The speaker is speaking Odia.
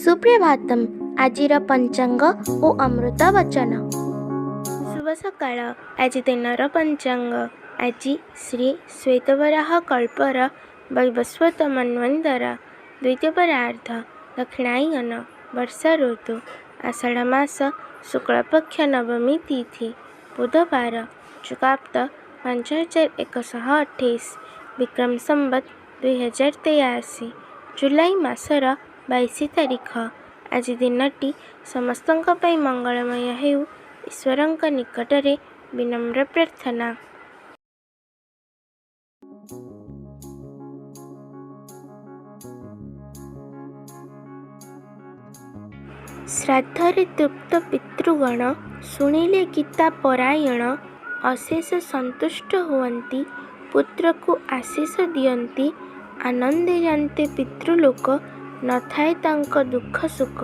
ସୁପ୍ରଭାତମ୍। ଆଜିର ପଞ୍ଚାଙ୍ଗ ଓ ଅମୃତ ବଚନ। ଶୁଭ ସକାଳ। ଆଜି ଦିନର ପଞ୍ଚାଙ୍ଗ। ଆଜି ଶ୍ରୀ ଶ୍ୱେତବରାହ କଳ୍ପର ବୈବସ୍ୱତ ମନ୍ୱନ୍ତର ଦ୍ୱିତୀୟ ପରାର୍ଦ୍ଧ ଦକ୍ଷିଣାୟନ ବର୍ଷା ଋତୁ ଆଷାଢ଼ ମାସ ଶୁକ୍ଳପକ୍ଷ ନବମୀ ତିଥି ବୁଧବାର ଚୁକାପ୍ତ 5128 ବିକ୍ରମ ସମ୍ବତ 2083 ଜୁଲାଇ ମାସର 22 ତାରିଖ। ଆଜି ଦିନଟି ସମସ୍ତଙ୍କ ପାଇଁ ମଙ୍ଗଳମୟ ହେଉ, ଈଶ୍ୱରଙ୍କ ନିକଟରେ ବିନମ୍ର ପ୍ରାର୍ଥନା। ଶ୍ରାଦ୍ଧରେ ତୃପ୍ତ ପିତୃଗଣ ଶୁଣିଲେ ଗୀତା ପରାୟଣ, ଅଶେଷ ସନ୍ତୁଷ୍ଟ ହୁଅନ୍ତି, ପୁତ୍ରକୁ ଆଶୀଷ ଦିଅନ୍ତି, ଆନନ୍ଦେ ଯାନ୍ତେ ପିତୃଲୋକ, ନଥାଏ ତାଙ୍କ ଦୁଃଖ ଶୋକ।